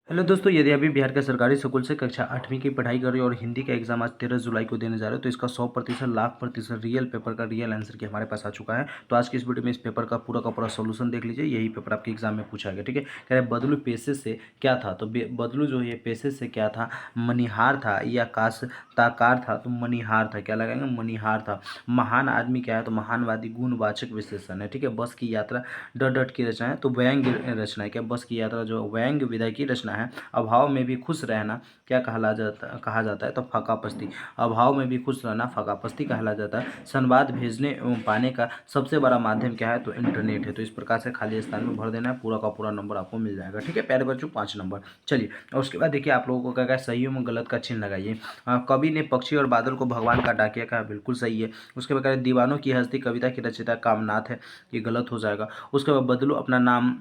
Hello दोस्तों, यदि अभी बिहार के सरकारी स्कूल से कक्षा 8वीं की पढ़ाई कर रहे हो और हिंदी का एग्जाम आज 13 जुलाई को देने जा रहे हो, तो इसका 100% लाख प्रतिशत रियल पेपर का रियल आंसर की हमारे पास आ चुका है। तो आज की इस वीडियो में इस पेपर का पूरा सोल्यूशन देख लीजिए। यही पेपर आपके एग्जाम में पूछा गया, ठीक है। कह रहे बदलू पेशे से क्या था, तो बदलू जो है पेशे से क्या था, मनिहार था या काश्ताकार था, तो मनिहार था। क्या लगाएंगे, मनिहार था। महान आदमी क्या है, तो महानवादी गुणवाचक विशेषण है, ठीक है। बस की यात्रा डट डट की रचना है, तो व्यंग्य रचना है। क्या बस की यात्रा जो व्यंग्य विधा की रचना है। अभाव में भी खुश रहना क्या कहा जाता है, तो फकापस्ती। अभाव में भी खुश रहना फकापस्ती कहला जाता है। संवाद भेजने एवं पाने का सबसे बड़ा माध्यम क्या है, तो इंटरनेट है। तो इस प्रकार से खाली स्थान में भर देना है, पूरा का पूरा नंबर आपको मिल जाएगा, ठीक है प्यारे बच्चों, 5 नंबर। चलिए, और उसके बाद देखिए आप लोगों को क्या क्या सही में गलत का चिन्ह लगाइए। कवि ने पक्षी और बादल को भगवान का डाकिया कहा, बिल्कुल सही है। उसके बाद दीवानों की हस्ती कविता की रचयिता कामनाथ है, ये गलत हो जाएगा। उसके बाद बदलू अपना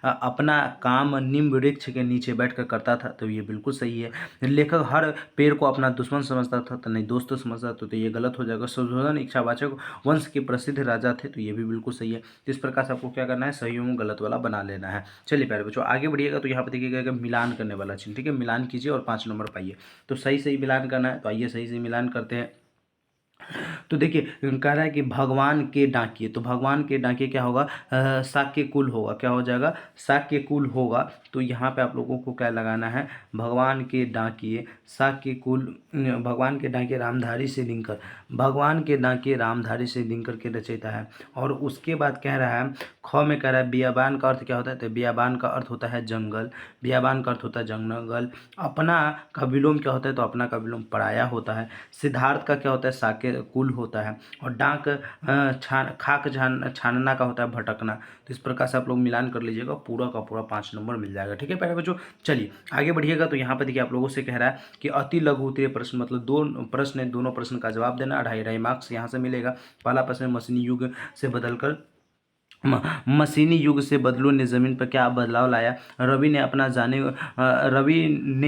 अपना काम नीम वृक्ष के नीचे बैठकर करता था, तो ये बिल्कुल सही है। लेखक हर पेड़ को अपना दुश्मन समझता था, तो नहीं दोस्त समझता, तो ये गलत हो जाएगा। सुधोधन इच्छावाचक वंश के प्रसिद्ध राजा थे, तो ये भी बिल्कुल सही है। तो इस प्रकार से आपको क्या करना है, सही में गलत वाला बना लेना है। चलिए प्यारे बच्चों, आगे बढ़िएगा तो यहाँ पर देखिएगा कि मिलान करने वाला चिन्ह, ठीक है। मिलान कीजिए और 5 नंबर पाइए। तो सही सही मिलान करना है, तो आइए सही सही मिलान करते हैं। तो देखिए कह रहा है कि भगवान के डाकिए, तो भगवान के डाकिए क्या होगा, शाक्य कुल होगा। क्या हो जाएगा, शाक्य कुल होगा। तो यहाँ पे आप लोगों को क्या लगाना है, भगवान के डाकिए शाक्य कुल। भगवान के डाकिए रामधारी से लिंकर, भगवान के डाकिए रामधारी से लिंकर के रचयिता है। और उसके बाद कह रहा है, ख में कह रहा है बियाबान का अर्थ क्या होता है, तो बियाबान का अर्थ होता है जंगल। बियाबान का अर्थ होता है जंगल। अपना का विलोम क्या होता है, तो अपना का विलोम पराया होता है। सिद्धार्थ का क्या होता है, साके कुल होता है। और डाक छानना का होता है भटकना। तो इस प्रकार से आप लोग मिलान कर लीजिएगा, पूरा का पूरा 5 नंबर मिल जाएगा, ठीक है प्यारे बच्चों। चलिए आगे बढ़िएगा, तो यहाँ पर देखिए आप लोगों से कह रहा है कि अति लघु उत्तरीय प्रश्न, मतलब दो प्रश्न है, दोनों प्रश्न का जवाब देना, 2.5 मार्क्स यहाँ से मिलेगा। पहला प्रश्न, मशीनी युग से बदलकर मशीनी युग से बदलू ने ज़मीन पर क्या बदलाव लाया। रवि ने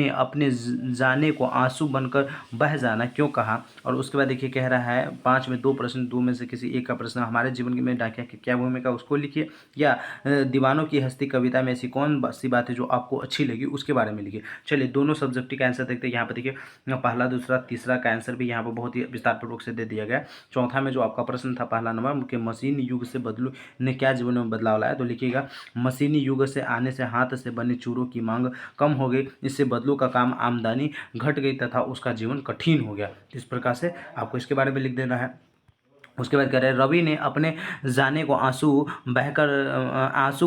अपने जाने को आंसू बनकर बह जाना क्यों कहा। और उसके बाद देखिए कह रहा है 5 में 2 प्रश्न, 2 में से किसी एक का प्रश्न, हमारे जीवन में डाकिया की क्या भूमिका उसको लिखिए। या दीवानों की हस्ती कविता में ऐसी कौन सी बात है जो आपको अच्छी लगी, उसके बारे में लिखिए। चलिए दोनों सब्जेक्ट का आंसर देखते हैं। यहाँ पर देखिए पहला दूसरा तीसरा का आंसर भी यहाँ पर बहुत ही विस्तारपूर्वक से दे दिया गया। चौथा में जो आपका प्रश्न था पहला नंबर के मशीन युग से बदलू ने क्या जीवन में बदलाव लाया, तो लिखिएगा मशीनी युग से आने से हाथ से बने चूरों की मांग कम हो गई, इससे बदलू का काम आमदनी घट गई तथा उसका जीवन कठिन हो गया। इस प्रकार से आपको इसके बारे में लिख देना है। उसके बाद कह रहे हैं रवि ने अपने जाने को आंसू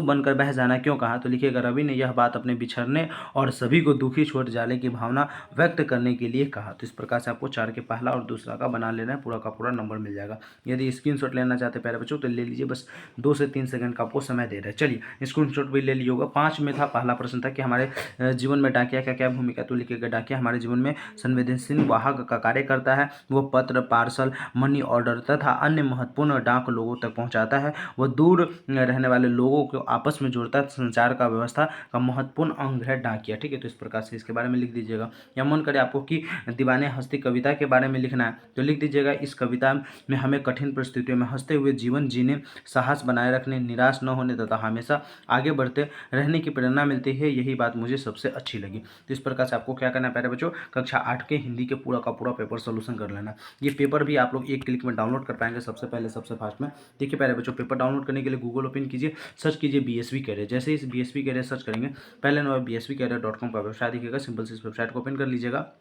बनकर बह जाना क्यों कहा, तो लिखिएगा रवि ने यह बात अपने बिछड़ने और सभी को दुखी छोड़ जाने की भावना व्यक्त करने के लिए कहा। तो इस प्रकार से आपको 4 के पहला और दूसरा का बना लेना है, पूरा का पूरा नंबर मिल जाएगा। यदि स्क्रीनशॉट लेना चाहते हैं प्यारे बच्चों तो ले लीजिए, बस 2 से 3 सेकंड का आपको समय दे रहे हैं। चलिए स्क्रीनशॉट भी ले लिया होगा। 5 में था, पहला प्रश्न था कि हमारे जीवन में डाकिया का क्या भूमिका, तो लिखिएगा डाकिया हमारे जीवन में संवेदनशील वाहक का कार्य करता है। वह पत्र, पार्सल, मनी ऑर्डर तथा अन्य महत्वपूर्ण डाक लोगों तक पहुंचाता है। वह दूर रहने वाले लोगों को आपस में जोड़ता है। संचार का व्यवस्था का महत्वपूर्ण अंग है डाकिया, ठीक है। तो इस प्रकार से इसके बारे में लिख दीजिएगा। या मन करे आपको कि दीवाने हंसती कविता के बारे में लिखना है, तो लिख दीजिएगा इस कविता में हमें कठिन परिस्थितियों में हंसते हुए जीवन जीने, साहस बनाए रखने, निराश न होने तथा हमेशा आगे बढ़ते रहने की प्रेरणा मिलती है, यही बात मुझे सबसे अच्छी लगी। तो इस प्रकार से आपको क्या करना है प्यारे बच्चों, कक्षा 8 के हिंदी के पूरा का पूरा पेपर सोल्यूशन कर लेना। ये पेपर भी आप लोग एक क्लिक में डाउनलोड कर पाएंगे सबसे पहले, सबसे फास्ट में। देखिए प्यारे बच्चों, पेपर डाउनलोड करने के लिए गूगल ओपन कीजिए, सर्च कीजिए बीएसवी कैरियर। जैसे इस बीएसवी कैरियर सर्च करेंगे, पहले नंबर BSVcareer.com का वेबसाइट दिखेगा। सिंपल से इस वेबसाइट को ओपन कर लीजिएगा।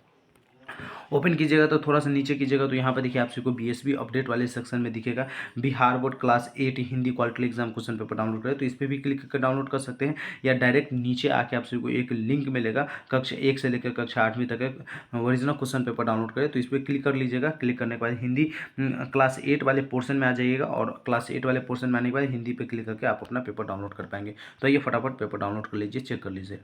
ओपन कीजिएगा तो थोड़ा सा नीचे कीजिएगा, तो यहाँ पर देखिए आप सबको BSV अपडेट वाले सेक्शन में दिखेगा Bihar board class 8 Hindi quality exam question paper download करें, तो इस पर भी क्लिक करके डाउनलोड कर सकते हैं। या डायरेक्ट नीचे आके आप सबको एक लिंक मिलेगा, कक्षा 1 से लेकर कक्षा 8वीं तक ओरिजिनल क्वेश्चन पेपर डाउनलोड करें, तो इस पर क्लिक कर लीजिएगा। क्लिक करने के बाद हिंदी क्लास 8 वाले पोर्शन में आ जाइएगा, और क्लास 8 वाले पोर्शन में आने के बाद हिंदी पे क्लिक करके आप अपना पेपर डाउनलोड कर पाएंगे। तो ये फटाफट पेपर डाउनलोड कर लीजिए, चेक कर लीजिए।